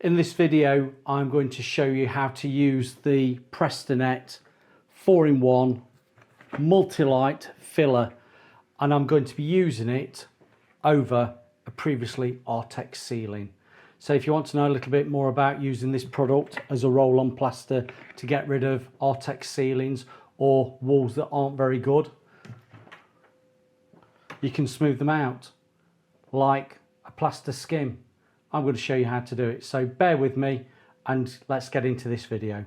In this video, I'm going to show you how to use the Prestonett 4-in-1 Multi Light Filler, and I'm going to be using it over a previously Artex ceiling. So if you want to know a little bit more about using this product as a roll-on plaster to get rid of Artex ceilings or walls that aren't very good, you can smooth them out like a plaster skim. I'm going to show you how to do it, so bear with me and let's get into this video.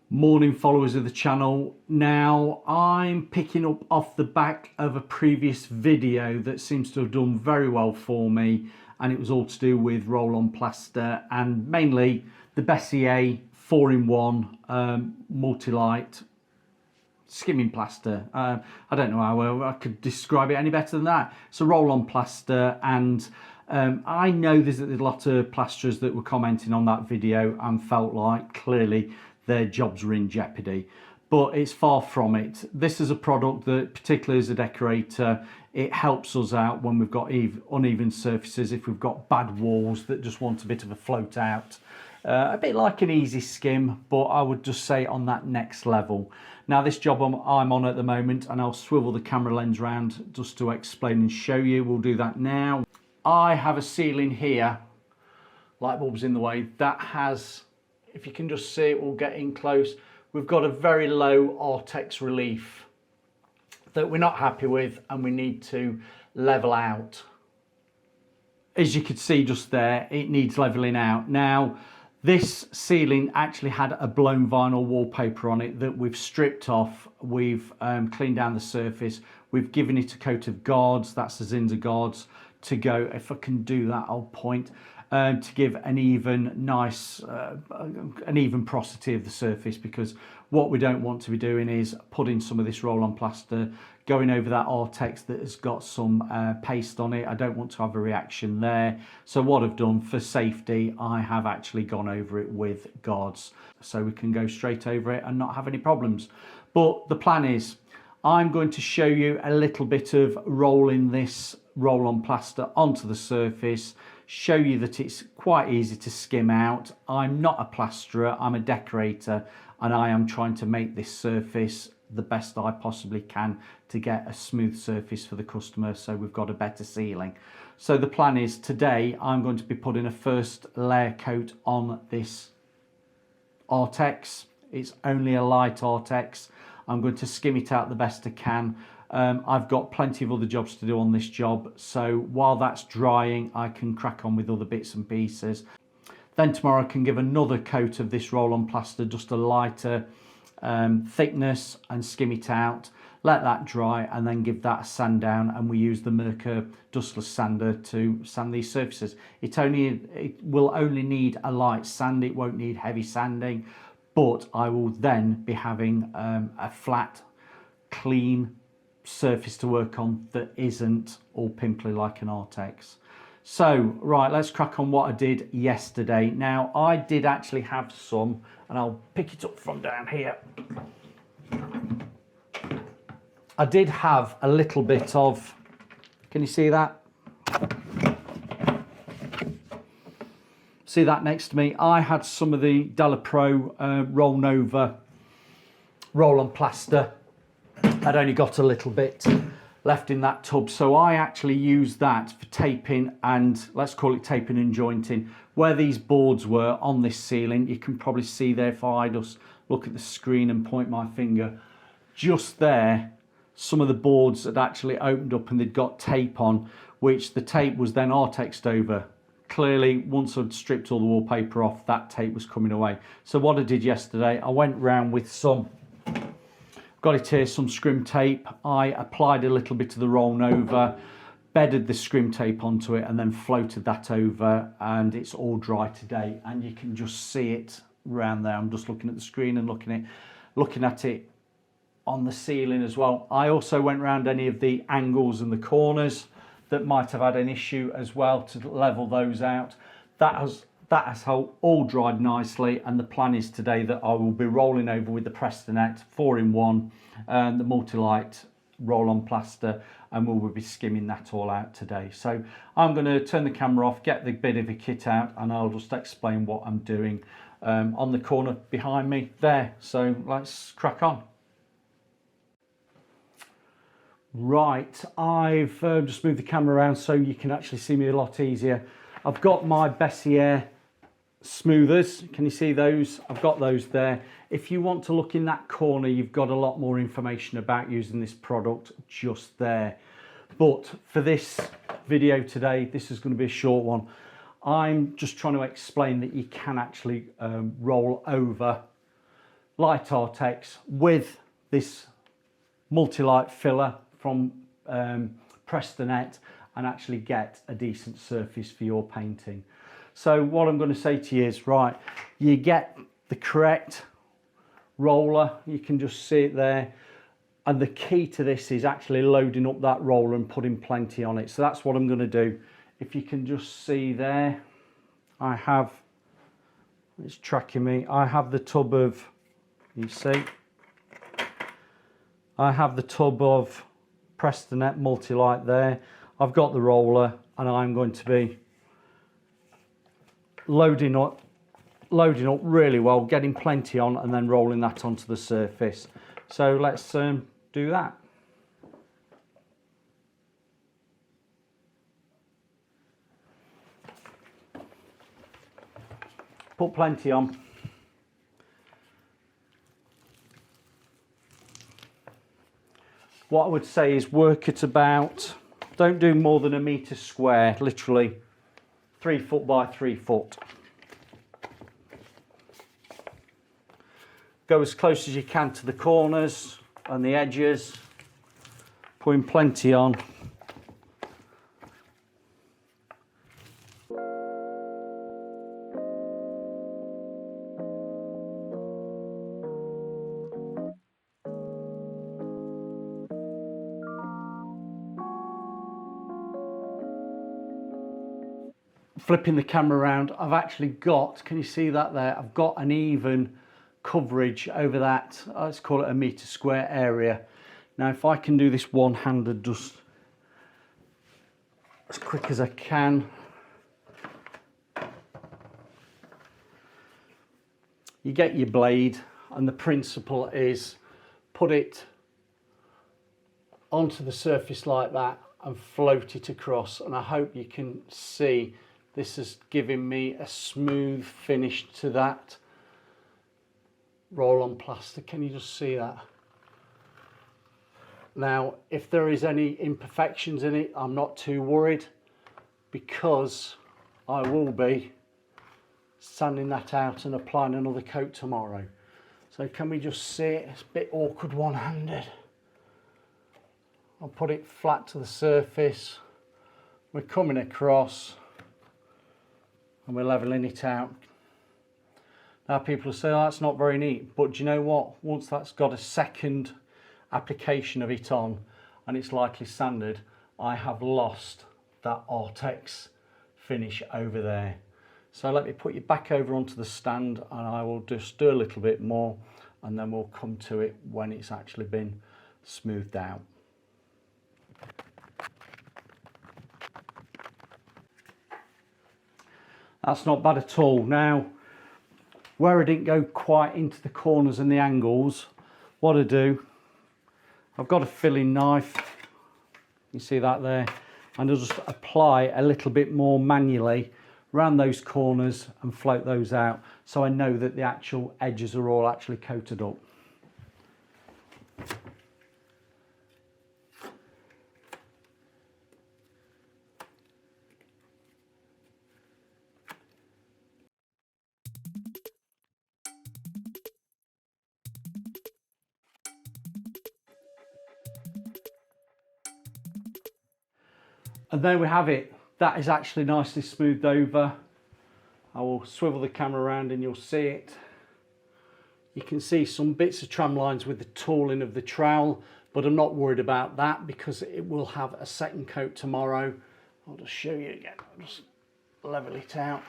Morning followers of the channel. Now I'm picking up off the back of a previous video that seems to have done very well for me, and it was all to do with roll-on plaster and mainly the Beissier 4-in-1 multi-light skimming plaster. I don't know how I could describe it any better than that. It's a roll-on plaster, and I know there's a lot of plasterers that were commenting on that video and felt like clearly their jobs were in jeopardy, but it's far from it. This is a product that, particularly as a decorator, it helps us out when we've got uneven surfaces, if we've got bad walls that just want a bit of a float out. A bit like an easy skim, but I would just say on that next level. Now this job I'm on at the moment, and I'll swivel the camera lens around just to explain and show you. We'll do that now. I have a ceiling here, light bulb's in the way, that has, if you can just see it, we'll get in close, we've got a very low Artex relief that we're not happy with and we need to level out. As you could see just there, it needs leveling out. Now this ceiling actually had a blown vinyl wallpaper on it that we've stripped off. We've cleaned down the surface, we've given it a coat of guards, that's the Zinza guards, to go, if I can do that, I'll point, to give an even nice, an even porosity of the surface, because what we don't want to be doing is putting some of this roll-on plaster going over that Artex that has got some paste on it. I don't want to have a reaction there. So what I've done for safety, I have actually gone over it with guards so we can go straight over it and not have any problems. But the plan is, I'm going to show you a little bit of rolling this roll-on plaster onto the surface, show you that it's quite easy to skim out. I'm not a plasterer, I'm a decorator, and I am trying to make this surface the best I possibly can to get a smooth surface for the customer, so we've got a better ceiling. So the plan is, today I'm going to be putting a first layer coat on this Artex. It's only a light Artex. I'm going to skim it out the best I can. I've got plenty of other jobs to do on this job, so while that's drying I can crack on with other bits and pieces. Then tomorrow I can give another coat of this roll-on plaster, just a lighter thickness, and skim it out, let that dry, and then give that a sand down, and we use the Merkur dustless sander to sand these surfaces. It will only need a light sand, it won't need heavy sanding, but I will then be having a flat, clean surface to work on that isn't all pimply like an Artex. So right, let's crack on what I did yesterday. Now I did actually have some, and I'll pick it up from down here. I did have a little bit of, can you see that? See that next to me? I had some of the Della Pro Roll Nova roll-on plaster. I'd only got a little bit left in that tub, so I actually used that for taping, and let's call it taping and jointing. Where these boards were on this ceiling, you can probably see there, if I just look at the screen and point my finger, just there, some of the boards had actually opened up and they'd got tape on, which the tape was then Artexed over. Clearly, once I'd stripped all the wallpaper off, that tape was coming away. So what I did yesterday, I went round with some, got it here, some scrim tape. I applied a little bit of the Roll Nova, bedded the scrim tape onto it, and then floated that over, and it's all dry today, and you can just see it around there. I'm just looking at the screen and looking at it on the ceiling as well. I also went around any of the angles and the corners that might have had an issue as well to level those out. That has all dried nicely, and the plan is today that I will be rolling over with the Prestonett 4-in-1 and the Multi Light Roll-On Plaster, and we'll be skimming that all out today. So I'm going to turn the camera off, get the bit of a kit out, and I'll just explain what I'm doing on the corner behind me there. So let's crack on. Right, I've just moved the camera around so you can actually see me a lot easier. I've got my Beissier smoothers. Can you see those? I've got those there. If you want to look in that corner, you've got a lot more information about using this product just there. But for this video today, this is going to be a short one. I'm just trying to explain that you can actually roll over light Artex with this multi-light filler from Prestonett and actually get a decent surface for your painting. So what I'm going to say to you is, right, you get the correct roller, you can just see it there, and the key to this is actually loading up that roller and putting plenty on it. So that's what I'm going to do. If you can just see there, I have, it's tracking me, I have the tub of, you see, I have the tub of Prestonett Multi Light there. I've got the roller and I'm going to be loading up really well, getting plenty on and then rolling that onto the surface. So let's do that. Put plenty on. What I would say is work at about, don't do more than 1 metre square, literally 3 foot by 3 foot. Go as close as you can to the corners and the edges, putting plenty on. Flipping the camera around, I've actually got, can you see that there? I've got an even coverage over that, let's call it 1 metre square area. Now if I can do this one-handed just as quick as I can. You get your blade and the principle is put it onto the surface like that and float it across, and I hope you can see this is giving me a smooth finish to that roll-on plaster. Can you just see that? Now, if there is any imperfections in it, I'm not too worried because I will be sanding that out and applying another coat tomorrow. So can we just see it? It's a bit awkward one-handed. I'll put it flat to the surface. We're coming across and we're leveling it out. Now people will say, oh, that's not very neat, but do you know what? Once that's got a second application of it on and it's lightly sanded, I have lost that Artex finish over there. So let me put you back over onto the stand and I will just do a little bit more and then we'll come to it when it's actually been smoothed out. That's not bad at all. Now, where I didn't go quite into the corners and the angles, what I do, I've got a filling knife, you see that there, and I'll just apply a little bit more manually around those corners and float those out so I know that the actual edges are all actually coated up. And there we have it. That is actually nicely smoothed over. I will swivel the camera around and you'll see it. You can see some bits of tram lines with the tooling of the trowel, but I'm not worried about that because it will have a second coat tomorrow. I'll just show you again. I'll just level it out.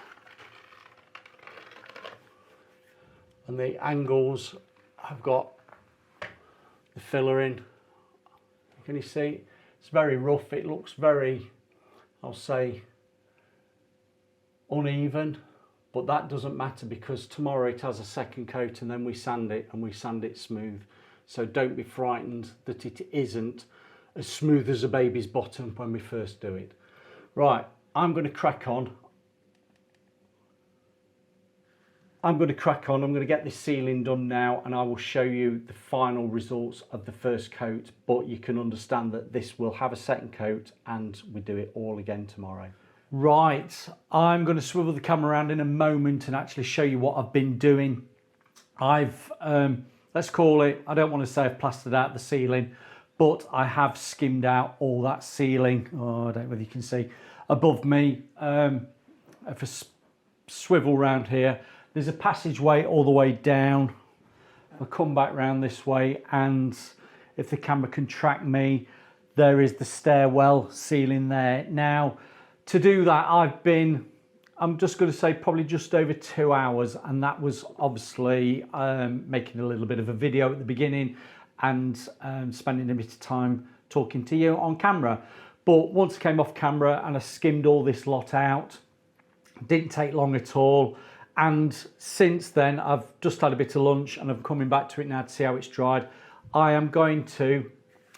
And the angles, I've got the filler in. Can you see? It's very rough. It looks very, I'll say, uneven, but that doesn't matter because tomorrow it has a second coat and then we sand it and we sand it smooth. So don't be frightened that it isn't as smooth as a baby's bottom when we first do it. Right, I'm going to crack on. I'm going to get this sealing done now and I will show you the final results of the first coat, but you can understand that this will have a second coat and we do it all again tomorrow. Right, I'm going to swivel the camera around in a moment and actually show you what I've been doing. I've, let's call it, I don't want to say I've plastered out the ceiling, but I have skimmed out all that ceiling. Oh, I don't know whether you can see above me. If I swivel around here, there's a passageway all the way down. I'll come back round this way, and if the camera can track me, there is the stairwell ceiling there. Now, to do that, I'm just going to say probably just over 2 hours, and that was obviously making a little bit of a video at the beginning and spending a bit of time talking to you on camera. But once I came off camera and I skimmed all this lot out, didn't take long at all. And since then, I've just had a bit of lunch and I'm coming back to it now to see how it's dried. I am going to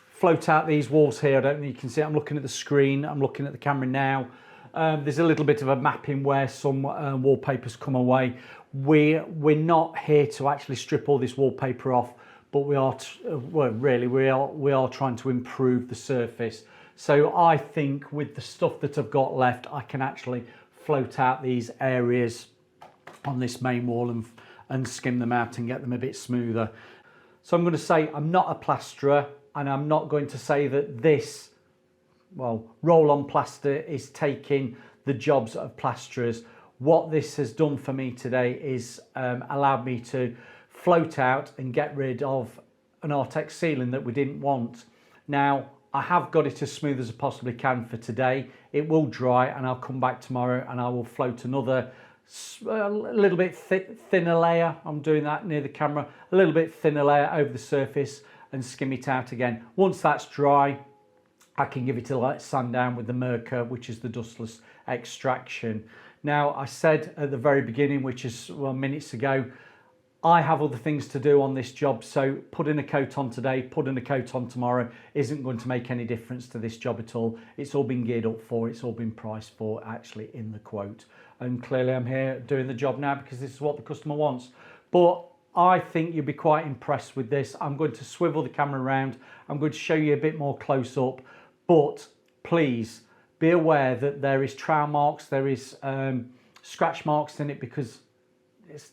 float out these walls here. I don't think you can see it. I'm looking at the screen. I'm looking at the camera now. There's a little bit of a mapping where some wallpaper's come away. We're not here to actually strip all this wallpaper off, but we are trying to improve the surface. So I think with the stuff that I've got left, I can actually float out these areas on this main wall and skim them out and get them a bit smoother. So I'm going to say I'm not a plasterer, and I'm not going to say that this, well, roll-on plaster is taking the jobs of plasterers. What this has done for me today is allowed me to float out and get rid of an Artex ceiling that we didn't want. Now, I have got it as smooth as I possibly can for today. It will dry and I'll come back tomorrow and I will float another a little bit thinner layer. I'm doing that near the camera. A little bit thinner layer over the surface and skim it out again. Once that's dry, I can give it a light sand down with the Merker, which is the dustless extraction. Now, I said at the very beginning, which is minutes ago, I have other things to do on this job, so putting a coat on today, putting a coat on tomorrow isn't going to make any difference to this job at all. It's all been geared up for, it's all been priced for actually in the quote. And clearly I'm here doing the job now because this is what the customer wants. But I think you'll be quite impressed with this. I'm going to swivel the camera around. I'm going to show you a bit more close up, but please be aware that there is trowel marks, there is scratch marks in it because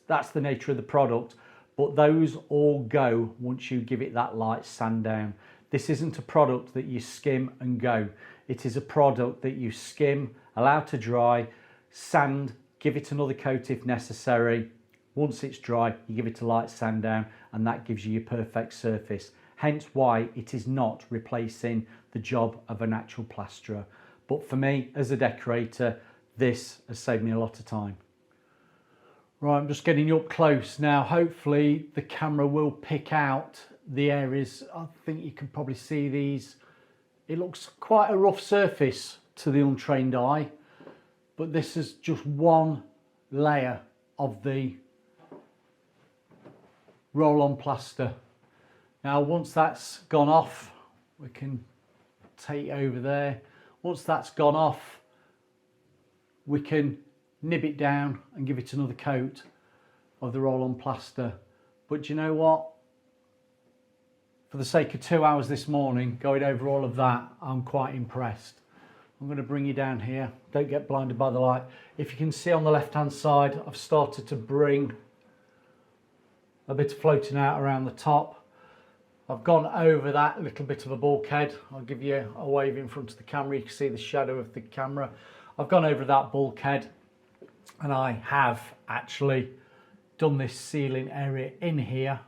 that's the nature of the product, but those all go once you give it that light sand down. This isn't a product that you skim and go. It is a product that you skim, allow to dry, sand, give it another coat if necessary. Once it's dry, you give it a light sand down and that gives you your perfect surface. Hence why it is not replacing the job of an actual plasterer. But for me, as a decorator, this has saved me a lot of time. Right, I'm just getting you up close now. Hopefully the camera will pick out the areas. I think you can probably see these. It looks quite a rough surface to the untrained eye, but this is just one layer of the roll-on plaster. Now, once that's gone off, we can take over there. Once that's gone off, we can nib it down and give it another coat of the roll-on plaster. But you know what? For the sake of 2 hours this morning, going over all of that, I'm quite impressed. I'm going to bring you down here. Don't get blinded by the light. If you can see on the left-hand side, I've started to bring a bit of floating out around the top. I've gone over that little bit of a bulkhead. I'll give you a wave in front of the camera. You can see the shadow of the camera. I've gone over that bulkhead and I have actually done this ceiling area in here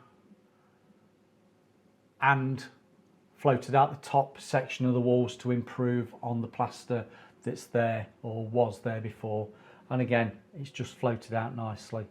and floated out the top section of the walls to improve on the plaster that's there or was there before. And again, it's just floated out nicely.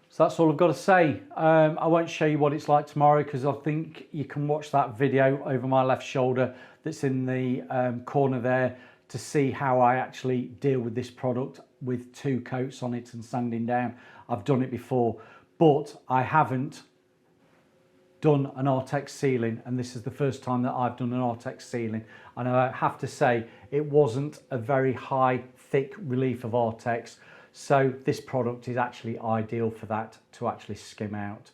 So So that's all I've got to say. I won't show you what it's like tomorrow because I think you can watch that video over my left shoulder that's in the corner there to see how I actually deal with this product with 2 coats on it and sanding down. I've done it before, but I haven't done an Artex ceiling, and this is the first time that I've done an Artex ceiling, and I have to say it wasn't a very high thick relief of Artex, so this product is actually ideal for that, to actually skim out.